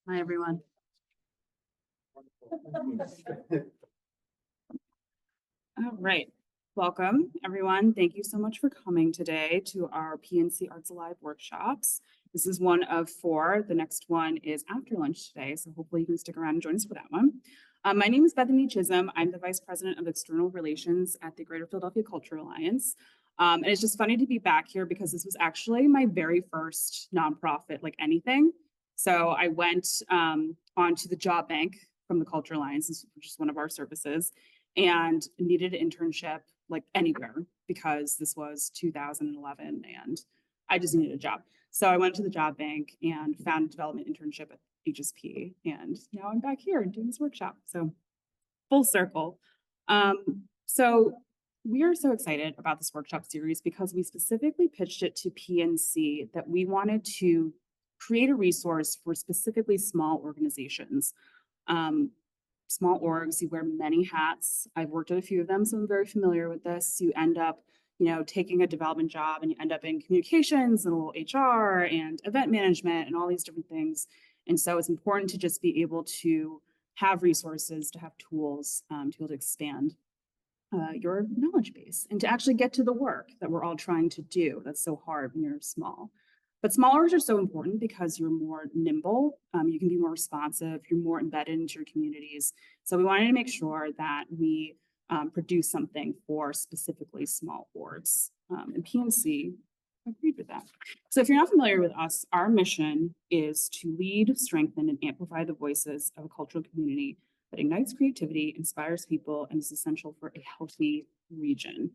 Hi, everyone. All right. Welcome, everyone. Thank you so much for coming today to our PNC Arts Alive workshops. This is one of 4. The next one is after lunch today, so hopefully you can stick around and join us for that one. My name is Bethany Chisholm. I'm the Vice President of External Relations at the Greater Philadelphia Cultural Alliance. And it's just funny to be back here because this was actually my very first nonprofit, like anything. So I went onto the job bank from the Cultural Alliance, which is one of our services, and needed an internship like anywhere because this was 2011 and I just needed a job. So I went to the job bank and found a development internship at HSP, and now I'm back here doing this workshop. So full circle. So we are so excited about this workshop series because we specifically pitched it to PNC that we wanted to create a resource for specifically small organizations. Small orgs, you wear many hats. I've worked at a few of them, so I'm very familiar with this. You end up, taking a development job and you end up in communications and a little HR and event management and all these different things. And so it's important to just be able to have resources, to have tools, to be able to expand your knowledge base and to actually get to the work that we're all trying to do. That's so hard when you're small. But small orgs are so important because you're more nimble, you can be more responsive, you're more embedded into your communities. So we wanted to make sure that we produce something for specifically small orgs. And PNC agreed with that. So if you're not familiar with us, our mission is to lead, strengthen, and amplify the voices of a cultural community that ignites creativity, inspires people, and is essential for a healthy region.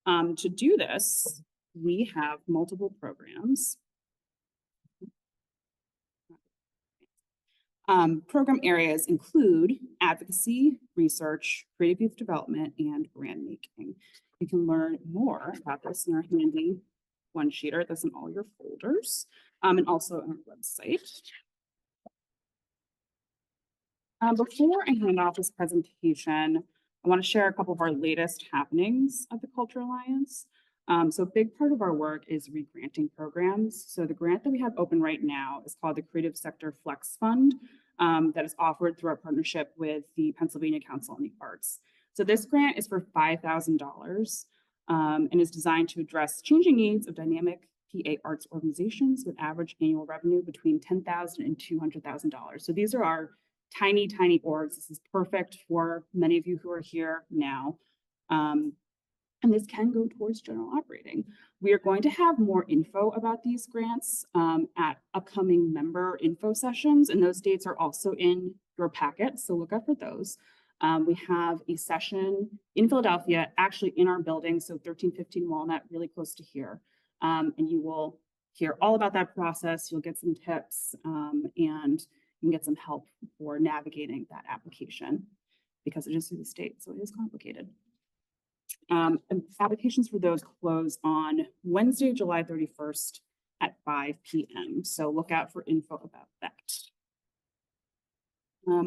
To do this, we have multiple programs. Program areas include advocacy, research, creative youth development, and brand making. You can learn more about this in our handy one-sheeter that's in all your folders, and also on our website. Before I hand off this presentation, I want to share a couple of our latest happenings at the Cultural Alliance. So a big part of our work is regranting programs. So the grant that we have open right now is called the Creative Sector Flex Fund, that is offered through our partnership with the Pennsylvania Council on the Arts. So this grant is for $5,000 and is designed to address changing needs of dynamic PA arts organizations with average annual revenue between $10,000 and $200,000. So these are our tiny orgs. This is perfect for many of you who are here now. And this can go towards general operating. We are going to have more info about these grants at upcoming member info sessions, and those dates are also in your packet, so look out for those. We have a session in Philadelphia, actually in our building, so 1315 Walnut, really close to here. And you will hear all about that process. You'll get some tips and you can get some help for navigating that application because it is through the state, so it is complicated. Applications for those close on Wednesday, July 31st at 5 p.m. So look out for info about that.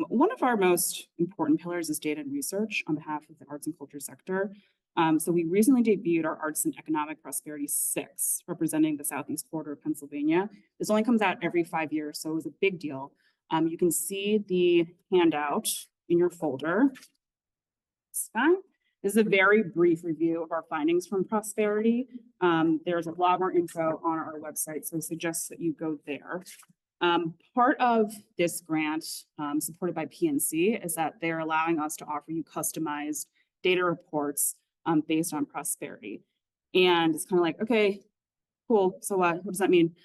One of our most important pillars is data and research on behalf of the arts and culture sector. So we recently debuted our Arts and Economic Prosperity 6, representing the Southeast quarter of Pennsylvania. This only comes out every 5 years, so it was a big deal. You can see the handout in your folder. It's fine. This is a very brief review of our findings from Prosperity. There's a lot more info on our website, so I suggest that you go there. Part of this grant, supported by PNC, is that they're allowing us to offer you customized data reports based on Prosperity. And it's kind of like, okay, cool, so what does that mean?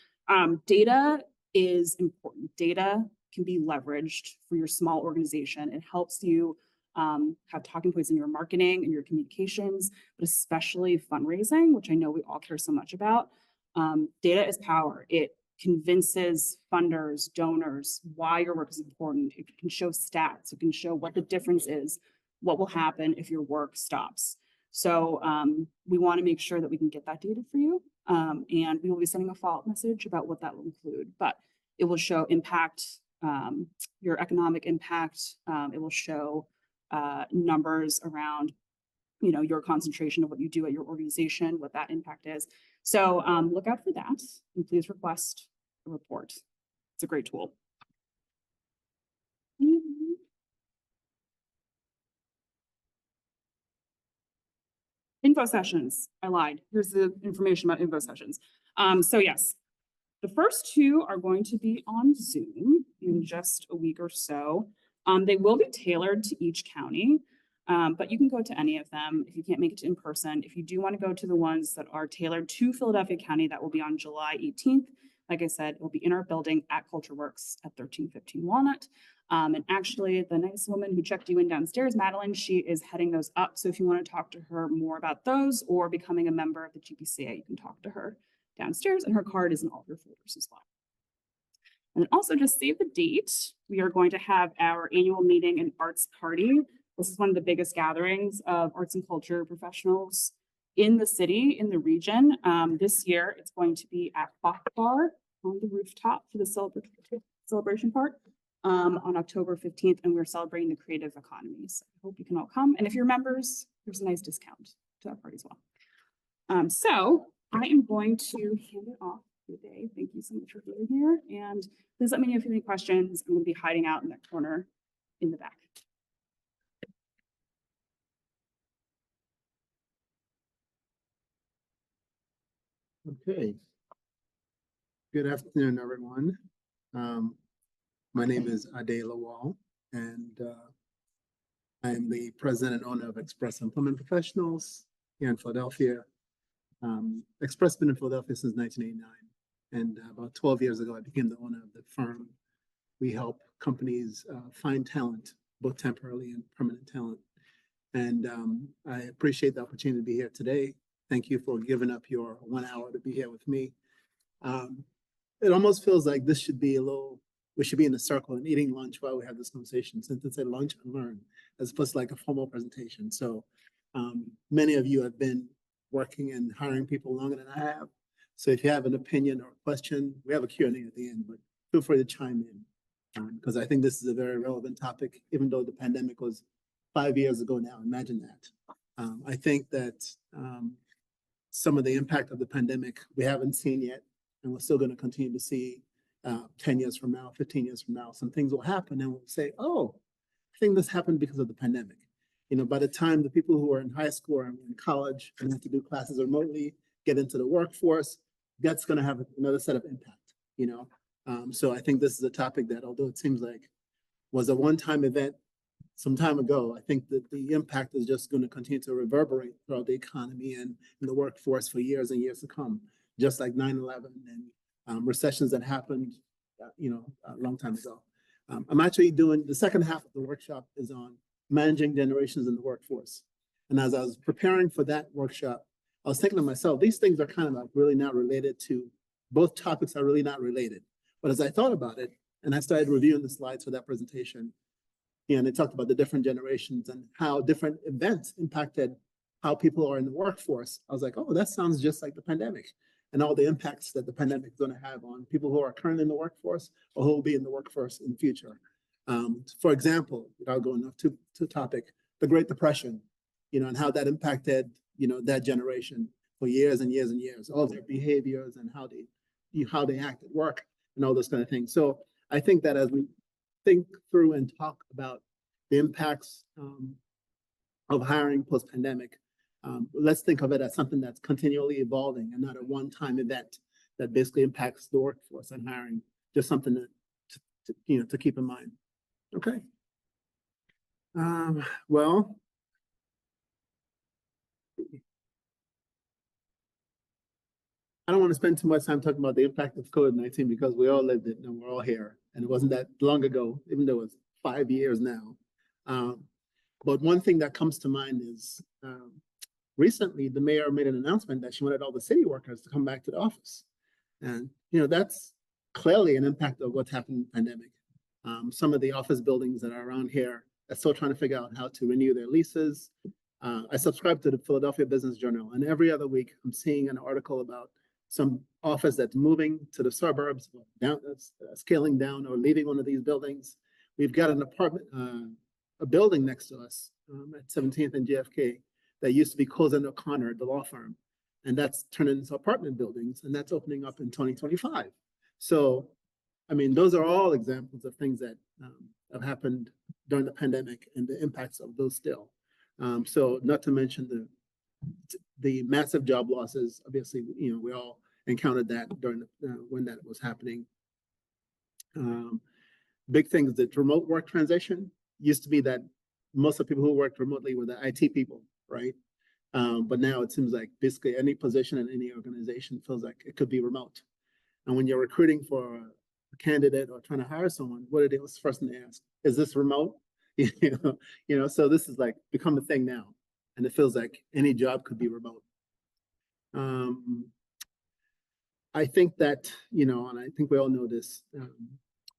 Data is important. Data can be leveraged for your small organization. It helps you have talking points in your marketing and your communications, but especially fundraising, which I know we all care so much about. Data is power. It convinces funders, donors, why your work is important. It can show stats. It can show what the difference is, what will happen if your work stops. So we want to make sure that we can get that data for you. And we will be sending a follow-up message about what that will include, but it will show impact, your economic impact. It will show numbers around, your concentration of what you do at your organization, what that impact is. So look out for that and please request a report. It's a great tool. info sessions. I lied. Here's the information about info sessions. So yes, the first two are going to be on Zoom in just a week or so. They will be tailored to each county, but you can go to any of them if you can't make it to in person. If you do want to go to the ones that are tailored to Philadelphia County, that will be on July 18th. Like I said, it will be in our building at CultureWorks at 1315 Walnut. And actually, the nice woman who checked you in downstairs, Madeline, she is heading those up. So if you want to talk to her more about those or becoming a member of the GPCA, you can talk to her downstairs, and her card is in all of your folders as well. And then also just save the date. We are going to have our annual meeting and arts party. This is one of the biggest gatherings of arts and culture professionals in the city, in the region. This year, it's going to be at Bach Bar on the rooftop for the celebration part on October 15th, and we're celebrating the creative economy. So I hope you can all come. And if you're members, there's a nice discount to that party as well. So I am going to hand it off today. Thank you so much for being here. And please let me know if you have any questions. I'm going to be hiding out in that corner in the back. Okay. Good afternoon, everyone. My name is Ade Lawal, and I am the president and owner of Express Employment Professionals here in Philadelphia. Express has been in Philadelphia since 1989, and about 12 years ago, I became the owner of the firm. We help companies find talent, both temporarily and permanent talent. And I appreciate the opportunity to be here today. Thank you for giving up your 1 hour to be here with me. It almost feels like this should be we should be in a circle and eating lunch while we have this conversation, since it's a lunch and learn, as opposed to like a formal presentation. So many of you have been working and hiring people longer than I have. So if you have an opinion or a question, we have a Q&A at the end, but feel free to chime in, because I think this is a very relevant topic, even though the pandemic was 5 years ago now. Imagine that. I think that some of the impact of the pandemic we haven't seen yet, and we're still going to continue to see 10 years from now, 15 years from now. Some things will happen and we'll say, oh, I think this happened because of the pandemic. You know, by the time the people who are in high school or in college and have to do classes remotely get into the workforce, that's going to have another set of impact, you know. So I think this is a topic that, although it seems like was a one-time event some time ago, I think that the impact is just going to continue to reverberate throughout the economy and in the workforce for years and years to come, just like 9/11 and recessions that happened, a long time ago. I'm actually doing the second half of the workshop is on managing generations in the workforce. And as I was preparing for that workshop, I was thinking to myself, these things are kind of like really not related to, both topics are really not related. But as I thought about it, and I started reviewing the slides for that presentation, and it talked about the different generations and how different events impacted how people are in the workforce. I was like, oh, that sounds just like the pandemic and all the impacts that the pandemic is going to have on people who are currently in the workforce or who will be in the workforce in the future. For example, without going off to topic, the Great Depression, and how that impacted, that generation for years and years and years, all their behaviors and how they act at work and all those kind of things. So I think that as we think through and talk about the impacts of hiring post-pandemic, let's think of it as something that's continually evolving and not a one-time event that basically impacts the workforce and hiring. Just something to keep in mind. Okay. Well, I don't want to spend too much time talking about the impact of COVID-19 because we all lived it and we're all here. And it wasn't that long ago, even though it's 5 years now. But one thing that comes to mind is recently the mayor made an announcement that she wanted all the city workers to come back to the office. And, that's clearly an impact of what's happened in the pandemic. Some of the office buildings that are around here are still trying to figure out how to renew their leases. I subscribe to the Philadelphia Business Journal, and every other week I'm seeing an article about some office that's moving to the suburbs, scaling down or leaving one of these buildings. We've got an apartment, a building next to us at 17th and JFK that used to be Cozen O'Connor, the law firm, and that's turned into apartment buildings, and that's opening up in 2025. So, I mean, those are all examples of things that have happened during the pandemic and the impacts of those still. So not to mention the massive job losses, obviously, we all encountered that during when that was happening. Big things, the remote work transition used to be that most of the people who worked remotely were the IT people, right? But now it seems like basically any position in any organization feels like it could be remote. And when you're recruiting for a candidate or trying to hire someone, what's the first thing they ask? Is this remote? So this is like become a thing now. And it feels like any job could be remote. I think that, and I think we all know this,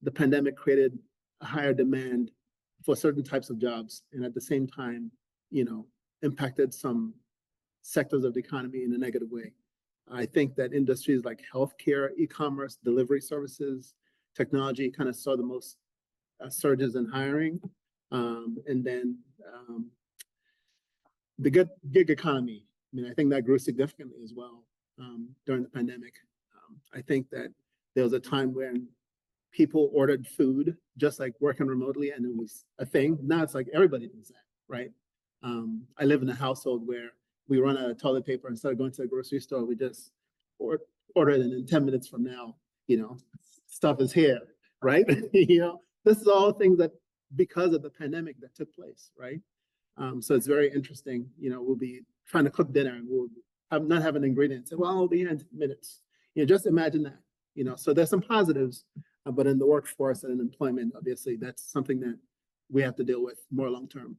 the pandemic created a higher demand for certain types of jobs. And at the same time, impacted some sectors of the economy in a negative way. I think that industries like healthcare, e-commerce, delivery services, technology kind of saw the most surges in hiring. And then the gig economy, I think that grew significantly as well during the pandemic. I think that there was a time when people ordered food just like working remotely and it was a thing. Now it's like everybody does that, right? I live in a household where we run out of toilet paper. Instead of going to the grocery store, we just order it, and in 10 minutes from now, stuff is here, right? This is all things that because of the pandemic that took place, right? So it's very interesting. We'll be trying to cook dinner and we'll not have an ingredient. Say, well, I'll be here in 10 minutes. Just imagine that. So there's some positives, but in the workforce and in employment, obviously, that's something that we have to deal with more long term.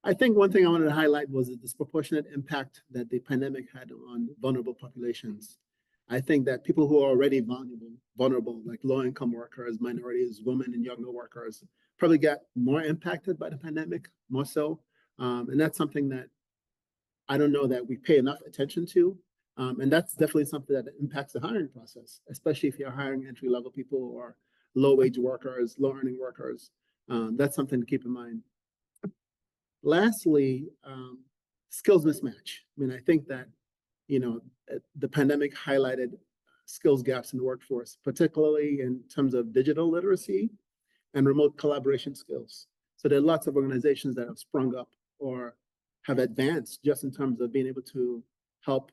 I think one thing I wanted to highlight was the disproportionate impact that the pandemic had on vulnerable populations. I think that people who are already vulnerable, like low-income workers, minorities, women, and younger workers, probably got more impacted by the pandemic, more so. And that's something that I don't know that we pay enough attention to. And that's definitely something that impacts the hiring process, especially if you're hiring entry-level people or low-wage workers, low-earning workers. That's something to keep in mind. Lastly, skills mismatch. I think that, the pandemic highlighted skills gaps in the workforce, particularly in terms of digital literacy and remote collaboration skills. So there are lots of organizations that have sprung up or have advanced just in terms of being able to help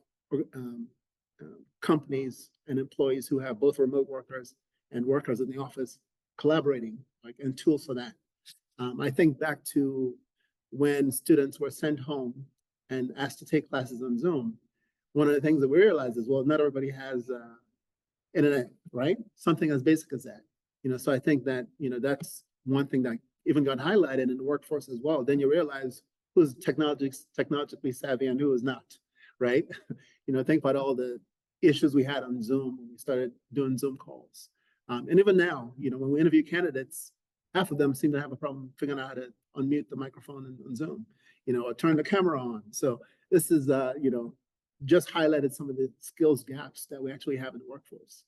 companies and employees who have both remote workers and workers in the office collaborating, and tools for that. I think back to when students were sent home and asked to take classes on Zoom. One of the things that we realized is, well, not everybody has internet, right? Something as basic as that. So I think that, that's one thing that even got highlighted in the workforce as well. Then you realize who's technologically savvy and who is not, right? Think about all the issues we had on Zoom when we started doing Zoom calls. And even now, when we interview candidates, half of them seem to have a problem figuring out how to unmute the microphone on Zoom, or turn the camera on. So this is, just highlighted some of the skills gaps that we actually have in the workforce.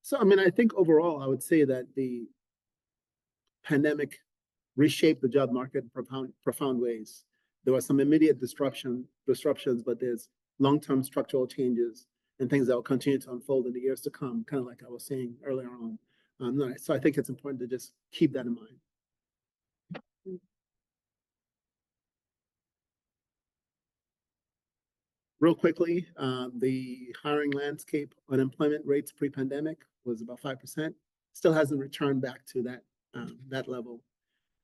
So, I think overall, I would say that the pandemic reshaped the job market in profound ways. There were some immediate disruptions, but there's long-term structural changes and things that will continue to unfold in the years to come, kind of like I was saying earlier on. So I think it's important to just keep that in mind. Real quickly, the hiring landscape, unemployment rates pre-pandemic was about 5%. Still hasn't returned back to that level.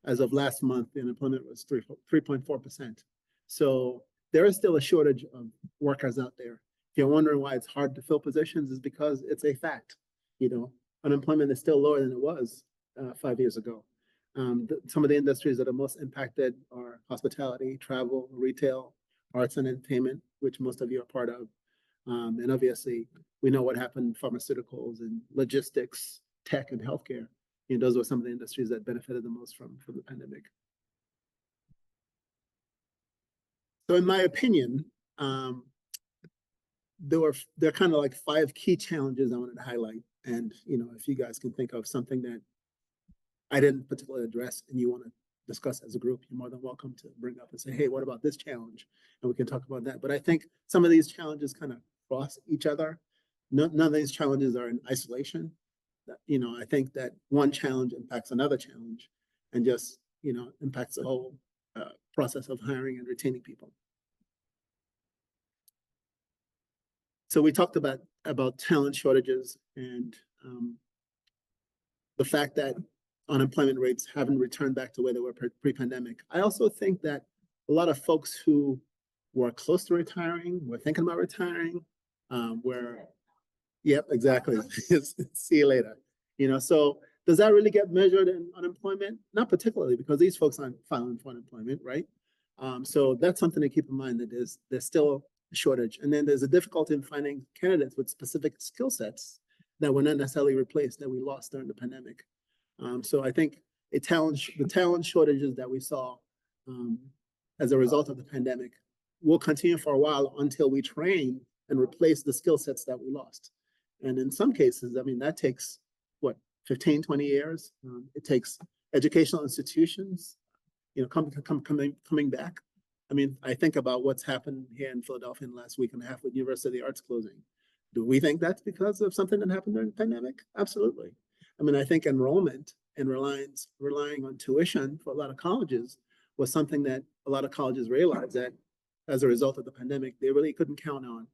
As of last month, the unemployment was 3.4%. So there is still a shortage of workers out there. If you're wondering why it's hard to fill positions, is because it's a fact. Unemployment is still lower than it was 5 years ago. Some of the industries that are most impacted are hospitality, travel, retail, arts and entertainment, which most of you are part of. And obviously, we know what happened in pharmaceuticals and logistics, tech, and healthcare. Those were some of the industries that benefited the most from the pandemic. So in my opinion, there are kind of like 5 key challenges I wanted to highlight. And, if you guys can think of something that I didn't particularly address and you want to discuss as a group, you're more than welcome to bring up and say, hey, what about this challenge? And we can talk about that. But I think some of these challenges kind of cross each other. None of these challenges are in isolation. I think that one challenge impacts another challenge and just, impacts the whole process of hiring and retaining people. So we talked about talent shortages and the fact that unemployment rates haven't returned back to where they were pre-pandemic. I also think that a lot of folks who were close to retiring, were thinking about retiring, yep, exactly. See you later. So does that really get measured in unemployment? Not particularly, because these folks aren't filing for unemployment, right? So that's something to keep in mind, that there's still a shortage. And then there's a difficulty in finding candidates with specific skill sets that were not necessarily replaced, that we lost during the pandemic. So I think the talent shortages that we saw as a result of the pandemic will continue for a while until we train and replace the skill sets that we lost. And in some cases, I mean, that takes what, 15, 20 years. It takes educational institutions, coming back. I mean, I think about what's happened here in Philadelphia in the last week and a half with University of the Arts closing. Do we think that's because of something that happened during the pandemic? Absolutely. I mean, I think enrollment and relying on tuition for a lot of colleges was something that a lot of colleges realized that as a result of the pandemic, they really couldn't count on.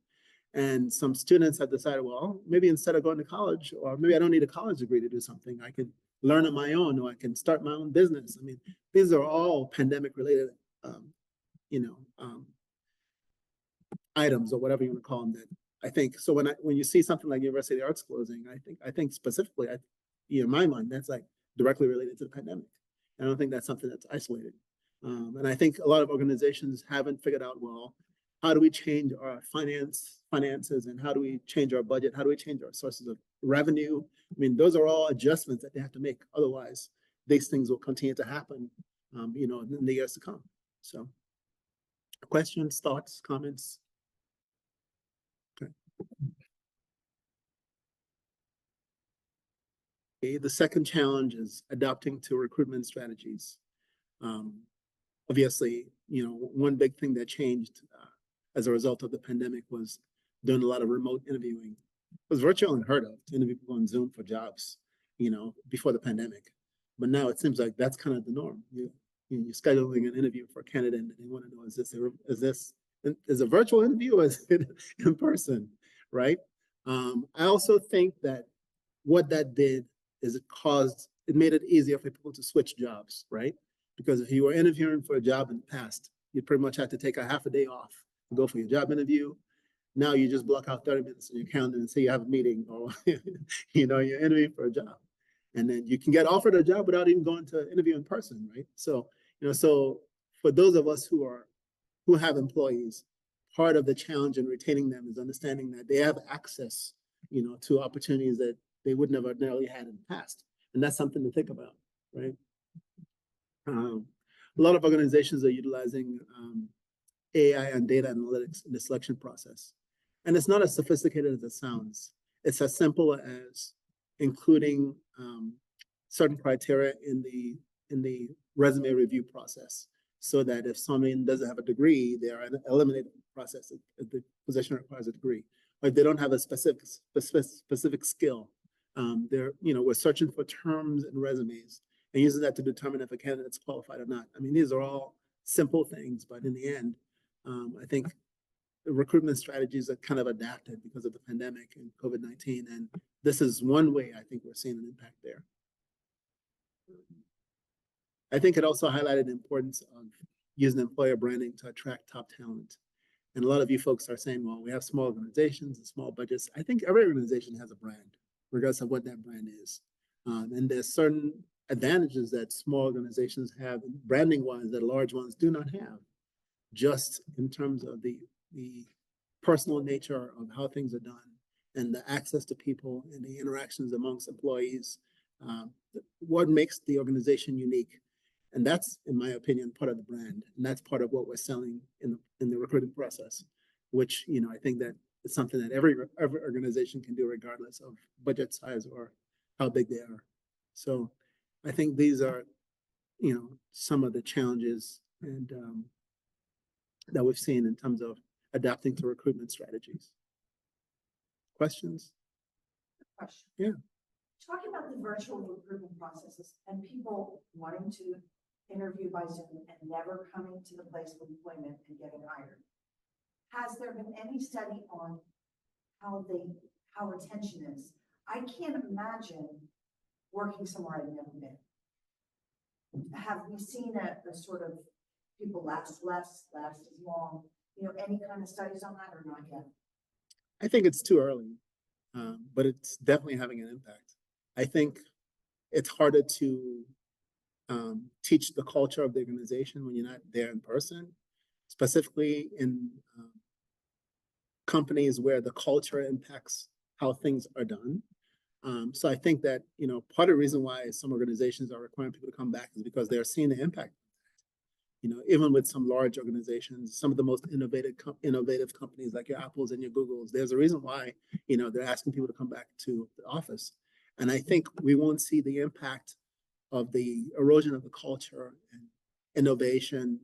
And some students have decided, well, maybe instead of going to college, or maybe I don't need a college degree to do something, I could learn on my own, or I can start my own business. I mean, these are all pandemic related, items, or whatever you want to call them, that I think. So when you see something like University of the Arts closing, I think specifically, in my mind, that's like directly related to the pandemic. I don't think that's something that's isolated. And I think a lot of organizations haven't figured out, well, how do we change our finances, and how do we change our budget? How do we change our sources of revenue? I mean, those are all adjustments that they have to make. Otherwise, these things will continue to happen, in the years to come. So, questions, thoughts, comments? Okay. Okay, the second challenge is adapting to recruitment strategies. Obviously, one big thing that changed as a result of the pandemic was doing a lot of remote interviewing. It was virtually unheard of to interview people on Zoom for jobs, before the pandemic. But now it seems like that's kind of the norm. You're scheduling an interview for a candidate, and they want to know, is a virtual interview, or is it in person, right? I also think that what that did is it made it easier for people to switch jobs, right? Because if you were interviewing for a job in the past, you pretty much had to take a half a day off to go for your job interview. Now you just block out 30 minutes in your calendar and say you have a meeting, or you're interviewing for a job. And then you can get offered a job without even going to interview in person, right? So, so for those of us who have employees, part of the challenge in retaining them is understanding that they have access, to opportunities that they would never ordinarily had in the past. And that's something to think about, right? A lot of organizations are utilizing AI and data analytics in the selection process. And it's not as sophisticated as it sounds. It's as simple as including certain criteria in the resume review process, so that if someone doesn't have a degree, they are eliminated from the process if the position requires a degree. Or if they don't have a specific skill, we're searching for terms in resumes and using that to determine if a candidate's qualified or not. I mean, these are all simple things, but in the end, I think the recruitment strategies are kind of adapted because of the pandemic and COVID-19. And this is one way I think we're seeing an impact there. I think it also highlighted the importance of using employer branding to attract top talent. And a lot of you folks are saying, well, we have small organizations and small budgets. I think every organization has a brand, regardless of what that brand is. And there's certain advantages that small organizations have branding wise that large ones do not have, just in terms of the personal nature of how things are done and the access to people and the interactions amongst employees, what makes the organization unique. And that's, in my opinion, part of the brand. And that's part of what we're selling in the recruiting process, which, I think that it's something that every organization can do regardless of budget size or how big they are. So I think these are, some of the challenges and that we've seen in terms of adapting to recruitment strategies. Questions? Question. Yeah. talking about the virtual recruitment processes and people wanting to interview by Zoom and never coming to the place of employment and getting hired. Has there been any study on how retention is? I can't imagine working somewhere I've never been. Have we seen a sort of people last as long? Any kind of studies on that or not yet? I think it's too early, but it's definitely having an impact. I think it's harder to teach the culture of the organization when you're not there in person, specifically in companies where the culture impacts how things are done. So I think that, part of the reason why some organizations are requiring people to come back is because they're seeing the impact. Even with some large organizations, some of the most innovative companies like your Apples and your Googles, there's a reason why, they're asking people to come back to the office. And I think we won't see the impact of the erosion of the culture and innovation.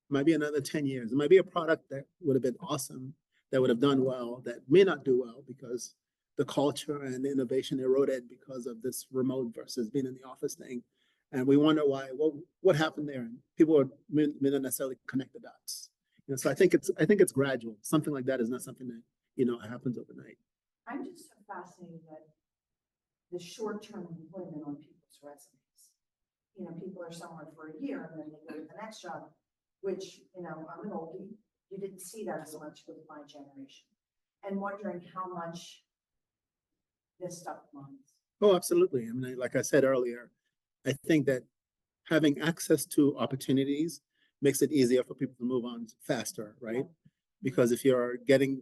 Might be another 10 years. It might be a product that would have been awesome, that would have done well, that may not do well because the culture and the innovation eroded because of this remote versus being in the office thing. And we wonder why, what happened there? And people may not necessarily connect the dots. So I think it's gradual. Something like that is not something that, happens overnight. I'm just so fascinated that the short-term employment on people's resumes. People are somewhere for a year and then they go to the next job, which, I'm an oldie. You didn't see that as much with my generation. And wondering how much this stuff minds. Oh, absolutely. I mean, like I said earlier, I think that having access to opportunities makes it easier for people to move on faster, right? Yeah. Because if you're getting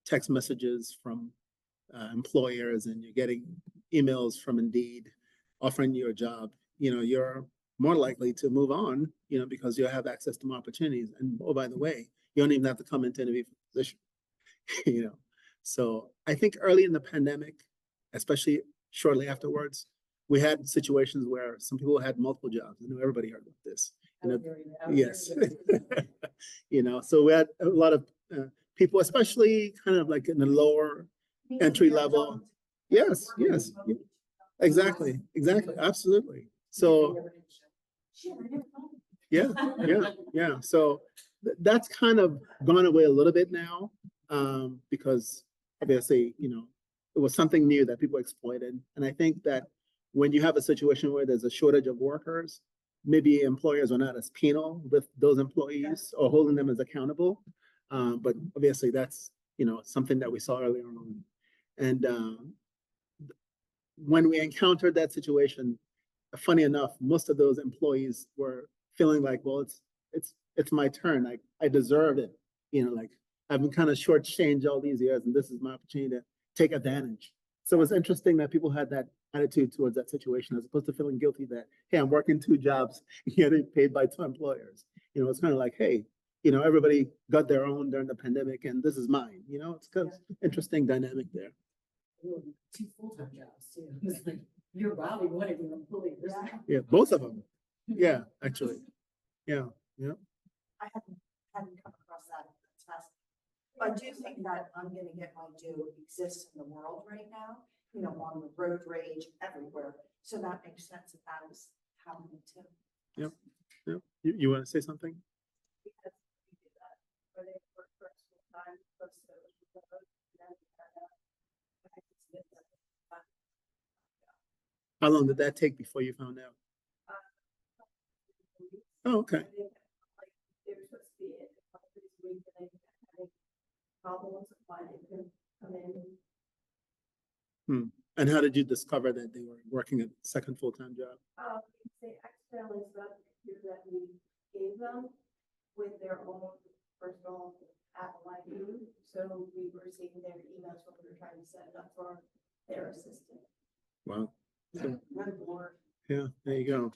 text messages from employers and you're getting emails from Indeed offering you a job, you're more likely to move on, because you have access to more opportunities. And oh, by the way, you don't even have to come into interview for the position, So I think early in the pandemic, especially shortly afterwards, we had situations where some people had multiple jobs. I know everybody heard about this. Yes. So we had a lot of people, especially kind of like in the lower entry level. Yes, exactly, absolutely. So yeah. So that's kind of gone away a little bit now, because obviously, it was something new that people exploited. And I think that when you have a situation where there's a shortage of workers, maybe employers are not as penal with those employees or holding them as accountable. But obviously that's, something that we saw earlier on. And when we encountered that situation, funny enough, most of those employees were feeling like, well, it's my turn. I deserve it. Like I've been kind of shortchanged all these years and this is my opportunity to take advantage. So it's interesting that people had that attitude towards that situation as opposed to feeling guilty that, hey, I'm working 2 jobs, getting paid by 2 employers. It's kind of like, hey, everybody got their own during the pandemic and this is mine. It's kind of interesting dynamic there. 2 full-time jobs too. It's like you're robbing one of your employees. Yeah, both of them. Yeah, actually. Yeah. I hadn't come across that. That's fascinating. I do think that I'm going to get my due exists in the world right now, on the road rage everywhere. So that makes sense that is happening too. Yep. You want to say something? Because we do that, where they work for us full time, plus How long did that take before you found out? Oh, okay. Like they were supposed to be in this week and they had problems with why they couldn't come in. And how did you discover that they were working a second full-time job? They accidentally set up the computer that we gave them with their own personal Apple ID. So we were receiving their emails when we were trying to set it up for their assistant. Wow. So, What a bore. yeah, there you go.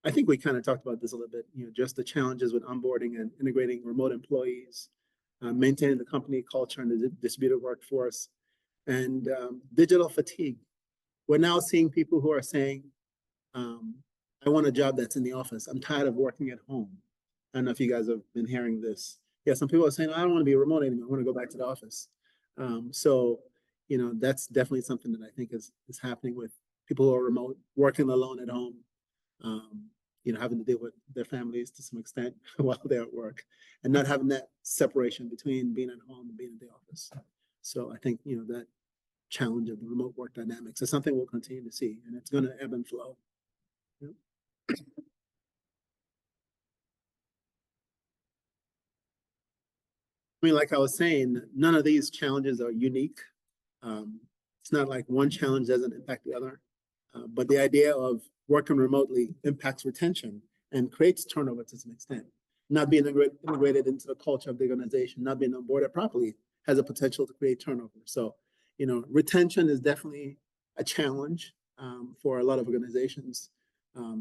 I think we kind of talked about this a little bit, just the challenges with onboarding and integrating remote employees, maintaining the company culture and the distributed workforce, and digital fatigue. We're now seeing people who are saying, I want a job that's in the office. I'm tired of working at home. I don't know if you guys have been hearing this. Yeah, some people are saying, I don't want to be remote anymore. I want to go back to the office. So, that's definitely something that I think is happening with people who are remote, working alone at home, having to deal with their families to some extent while they're at work, and not having that separation between being at home and being in the office. So I think, that challenge of the remote work dynamics is something we'll continue to see, and it's going to ebb and flow. Yep. I mean, like I was saying, none of these challenges are unique. It's not like one challenge doesn't impact the other, but the idea of working remotely impacts retention and creates turnover to some extent. Not being integrated into the culture of the organization, not being onboarded properly has a potential to create turnover. So, retention is definitely a challenge for a lot of organizations,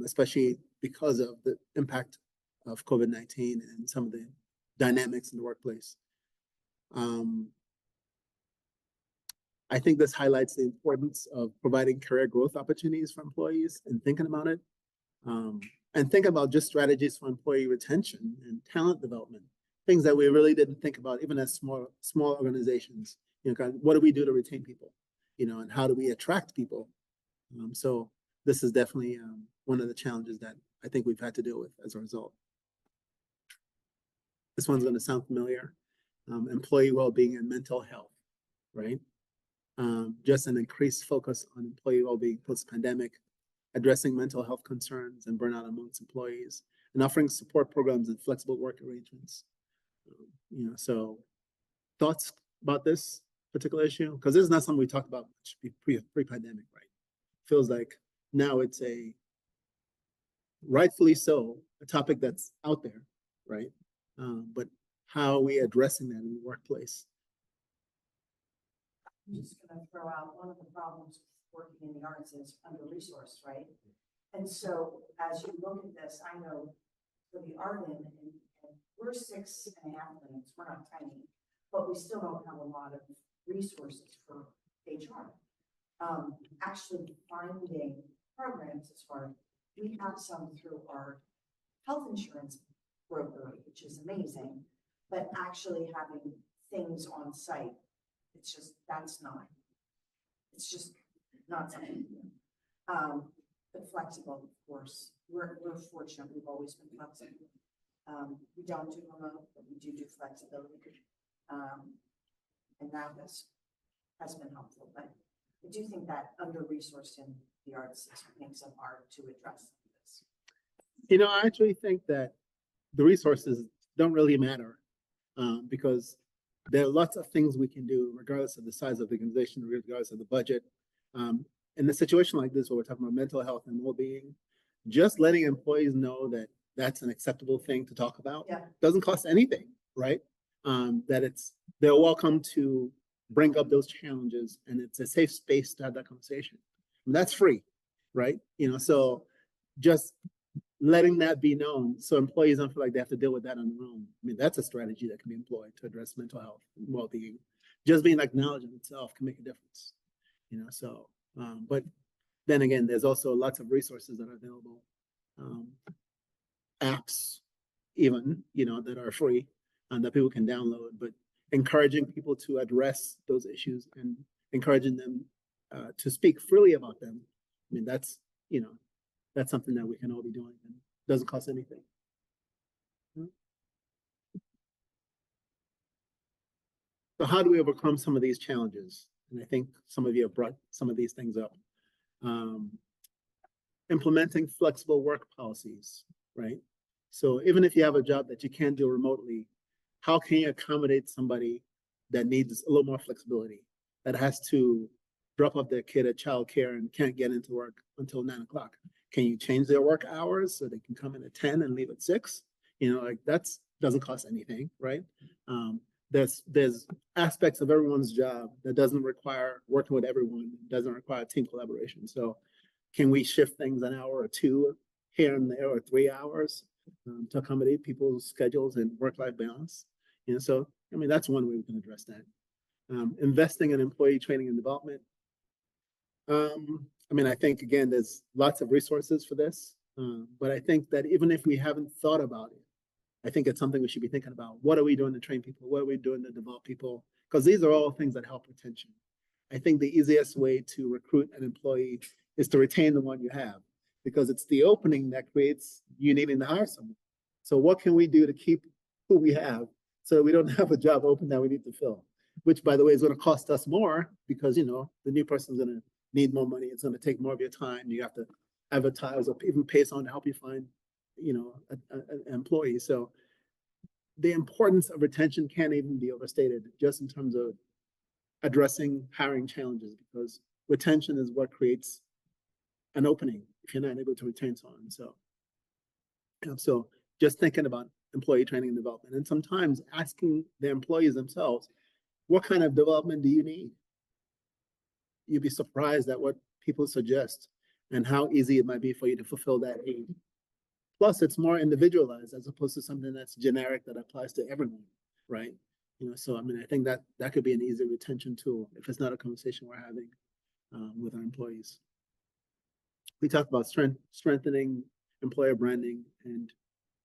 especially because of the impact of COVID-19 and some of the dynamics in the workplace. I think this highlights the importance of providing career growth opportunities for employees and thinking about it. And think about just strategies for employee retention and talent development, things that we really didn't think about, even as small organizations. What do we do to retain people? And how do we attract people? So this is definitely one of the challenges that I think we've had to deal with as a result. This one's going to sound familiar. Employee well-being and mental health, right? Just an increased focus on employee well-being post-pandemic, addressing mental health concerns and burnout amongst employees, and offering support programs and flexible work arrangements. So thoughts about this particular issue? Because this is not something we talked about much pre-pandemic, right? Feels like now it's rightfully so, a topic that's out there, right? But how are we addressing that in the workplace? I'm just gonna throw out one of the problems with working in the arts is under-resourced, right? And so as you look at this, I know for the art and we're 6.5 million, we're not tiny, but we still don't have a lot of resources for HR. Actually finding programs as far as we have some through our health insurance broker, which is amazing, but actually having things on site, it's just not something. But flexible, of course. We're fortunate. We've always been flexible. We don't do remote, but we do flexibility. And that has been helpful. But I do think that under-resourced in the arts makes it hard to address this. I actually think that the resources don't really matter because there are lots of things we can do regardless of the size of the organization, regardless of the budget. In a situation like this, where we're talking about mental health and well-being, just letting employees know that that's an acceptable thing to talk about doesn't cost anything, right? That they're welcome to bring up those challenges, and it's a safe space to have that conversation. And that's free, right? So just letting that be known so employees don't feel like they have to deal with that on their own. I mean, that's a strategy that can be employed to address mental health and well-being. Just being acknowledged in itself can make a difference, but then again, there's also lots of resources that are available, apps even, that are free and that people can download, but encouraging people to address those issues and encouraging them to speak freely about them. I mean, that's something that we can all be doing and doesn't cost anything. So how do we overcome some of these challenges? And I think some of you have brought some of these things up. Implementing flexible work policies, right? So even if you have a job that you can't do remotely, how can you accommodate somebody that needs a little more flexibility, that has to drop off their kid at childcare and can't get into work until 9 o'clock? Can you change their work hours so they can come in at 10 and leave at 6? That doesn't cost anything, right? There's aspects of everyone's job that doesn't require working with everyone, doesn't require team collaboration. So can we shift things an hour or two here and there, or 3 hours to accommodate people's schedules and work-life balance? So, I mean, that's one way we can address that. Investing in employee training and development. I mean, I think, again, there's lots of resources for this, but I think that even if we haven't thought about it, I think it's something we should be thinking about. What are we doing to train people? What are we doing to develop people? Because these are all things that help retention. I think the easiest way to recruit an employee is to retain the one you have, because it's the opening that creates you needing to hire someone. So what can we do to keep who we have so that we don't have a job open that we need to fill? Which, by the way, is going to cost us more because, you know, the new person is going to need more money. It's going to take more of your time. You have to advertise or even pay someone to help you find, you know, an employee. So the importance of retention can't even be overstated just in terms of addressing hiring challenges, because retention is what creates an opening if you're not able to retain someone. So just thinking about employee training and development, and sometimes asking the employees themselves, what kind of development do you need? You'd be surprised at what people suggest and how easy it might be for you to fulfill that need. Plus, it's more individualized as opposed to something that's generic that applies to everyone, right? You know, so I mean, I think that could be an easy retention tool if it's not a conversation we're having with our employees. We talked about strengthening employer branding and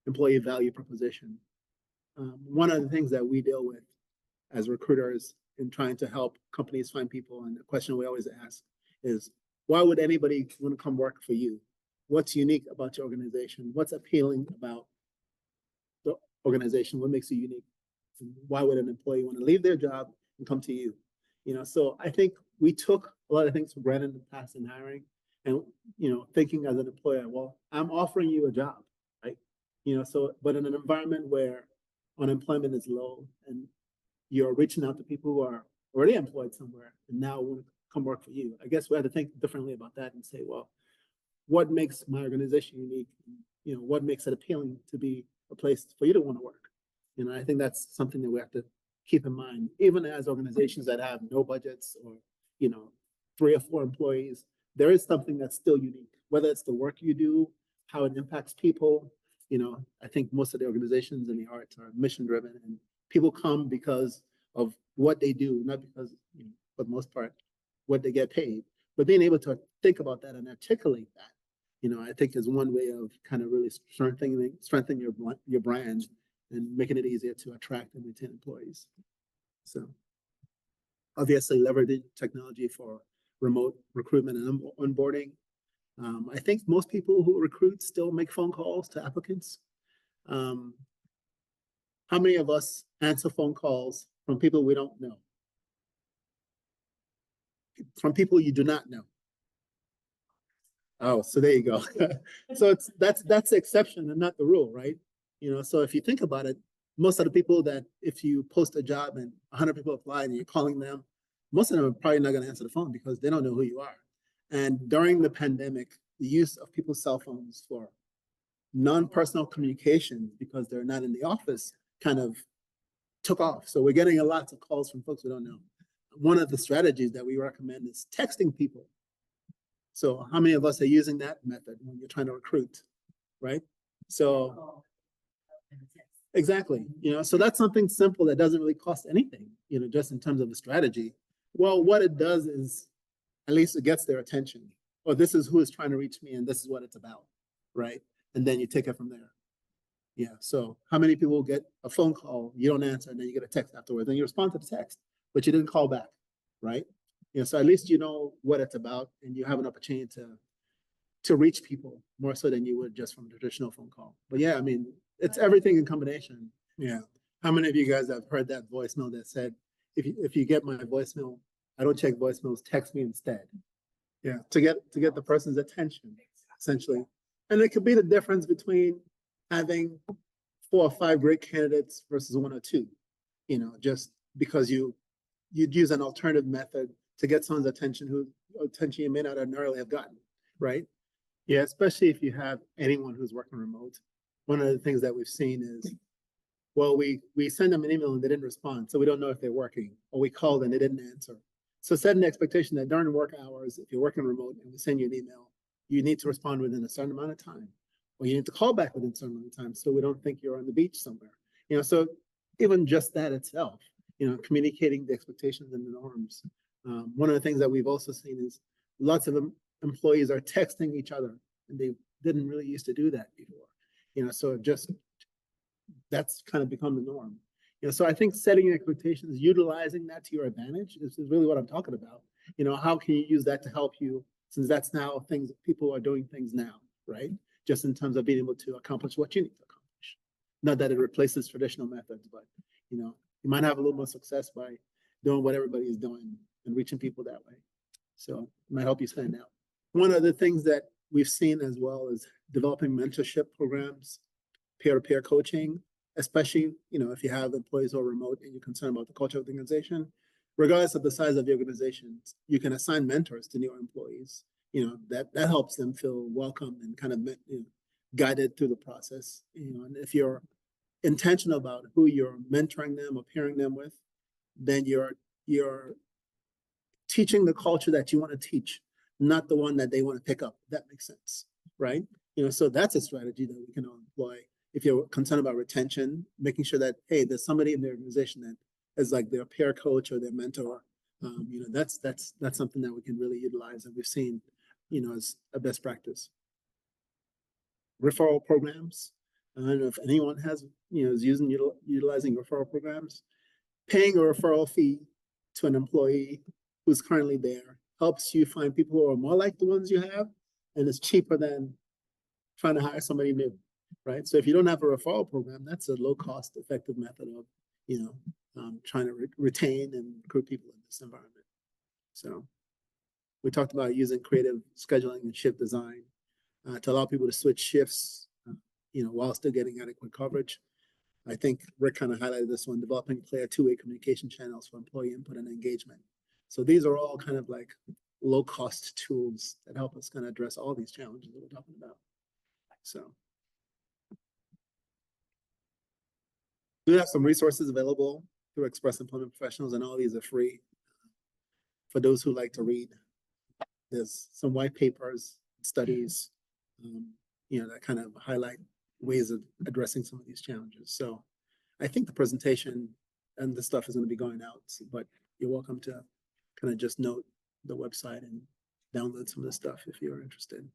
employee value proposition. One of the things that we deal with as recruiters in trying to help companies find people, and the question we always ask is, why would anybody want to come work for you? What's unique about your organization? What's appealing about the organization? What makes you unique? And why would an employee want to leave their job and come to you? You know, so I think we took a lot of things for granted in the past in hiring, and, you know, thinking as an employer, well, I'm offering you a job, right? You know, so, but in an environment where unemployment is low and you're reaching out to people who are already employed somewhere and now want to come work for you, I guess we have to think differently about that and say, well, what makes my organization unique? You know, what makes it appealing to be a place for you to want to work? You know, I think that's something that we have to keep in mind, even as organizations that have no budgets or, you know, 3 or 4 employees, there is something that's still unique, whether it's the work you do, how it impacts people. You know, I think most of the organizations in the arts are mission driven, and people come because of what they do, not because, you know, for the most part, what they get paid. But being able to think about that and articulate that, you know, I think is one way of kind of really strengthening your brand and making it easier to attract and retain employees. So obviously leveraging technology for remote recruitment and onboarding. I think most people who recruit still make phone calls to applicants. How many of us answer phone calls from people we don't know? From people you do not know? Oh, so there you go. So that's the exception and not the rule, right? You know, so if you think about it, most of the people that if you post a job and 100 people apply and you're calling them, most of them are probably not going to answer the phone because they don't know who you are. And during the pandemic, the use of people's cell phones for non-personal communication because they're not in the office kind of took off. So we're getting a lot of calls from folks we don't know. One of the strategies that we recommend is texting people. So how many of us are using that method when you're trying to recruit, right? So exactly, you know, so that's something simple that doesn't really cost anything, you know, just in terms of the strategy. Well, what it does is at least it gets their attention. Or this is who is trying to reach me and this is what it's about, right? And then you take it from there. Yeah, so how many people get a phone call, you don't answer, and then you get a text afterwards, and you respond to the text, but you didn't call back, right? You know, so at least you know what it's about and you have an opportunity to reach people more so than you would just from a traditional phone call. But yeah, I mean, it's everything in combination. Yeah. How many of you guys have heard that voicemail that said, if you get my voicemail, I don't check voicemails, text me instead. Yeah, to get the person's attention, essentially. And it could be the difference between having 4 or 5 great candidates versus 1 or 2, you know, just because you'd use an alternative method to get someone's attention you may not ordinarily have gotten, right? Yeah, especially if you have anyone who's working remote. One of the things that we've seen is, well, we send them an email and they didn't respond, so we don't know if they're working, or we called and they didn't answer. So set an expectation that during work hours, if you're working remote and we send you an email, you need to respond within a certain amount of time, or you need to call back within a certain amount of time so we don't think you're on the beach somewhere. You know, so even just that itself, you know, communicating the expectations and the norms. One of the things that we've also seen is lots of employees are texting each other, and they didn't really used to do that before. You know, so just that's kind of become the norm. You know, so I think setting expectations, utilizing that to your advantage is really what I'm talking about. you know, how can you use that to help you, since that's now things, people are doing things now, right? Just in terms of being able to accomplish what you need to accomplish. Not that it replaces traditional methods, but, you know, you might have a little more success by doing what everybody is doing and reaching people that way. So it might help you stand out. One of the things that we've seen as well is developing mentorship programs, peer-to-peer coaching, especially, you know, if you have employees who are remote and you're concerned about the culture of the organization. Regardless of the size of the organizations, you can assign mentors to new employees. You know, that helps them feel welcome and kind of, you know, guided through the process. You know, and if you're intentional about who you're mentoring them or pairing them with, then you're teaching the culture that you want to teach, not the one that they want to pick up. That makes sense, right? You know, so that's a strategy that we can all employ. If you're concerned about retention, making sure that, hey, there's somebody in the organization that is like their peer coach or their mentor. You know, that's something that we can really utilize, and we've seen, you know, as a best practice. Referral programs. I don't know if anyone has, you know, is utilizing referral programs. Paying a referral fee to an employee who's currently there helps you find people who are more like the ones you have, and it's cheaper than trying to hire somebody new, right? So if you don't have a referral program, that's a low cost, effective method of, you know, trying to retain and recruit people in this environment. So we talked about using creative scheduling and shift design to allow people to switch shifts, you know, while still getting adequate coverage. I think Rick kind of highlighted this one, developing clear two-way communication channels for employee input and engagement. So these are all kind of like low-cost tools that help us kind of address all these challenges that we're talking about. So we have some resources available through Express Employment Professionals, and all these are free for those who like to read. There's some white papers, studies, you know, that kind of highlight ways of addressing some of these challenges. So I think the presentation and the stuff is going to be going out, but you're welcome to kind of just note the website and download some of the stuff if you're interested.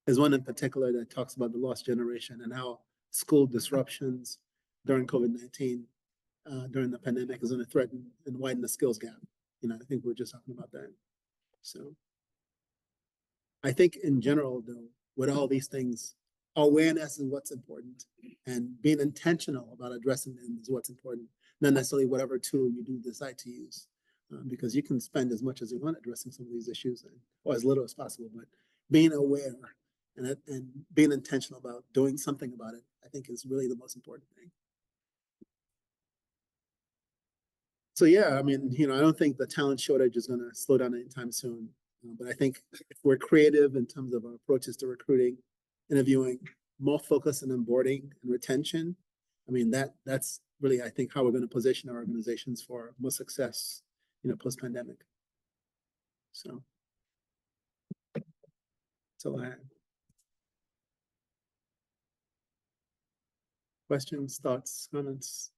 There's one in particular that talks about the lost generation and how school disruptions during COVID-19, during the pandemic, is going to threaten and widen the skills gap. You know, I think we're just talking about that. So I think in general, though, with all these things, awareness is what's important, and being intentional about addressing them is what's important, not necessarily whatever tool you do decide to use, because you can spend as much as you want addressing some of these issues, or as little as possible, but being aware and being intentional about doing something about it, I think, is really the most important thing. So yeah, I mean, you know, I don't think the talent shortage is going to slow down anytime soon. But I think if we're creative in terms of our approaches to recruiting, interviewing, more focus on onboarding and retention, I mean, that's really, I think, how we're going to position our organizations for more success, you know, post-pandemic. So that's all I have. Questions, thoughts, comments?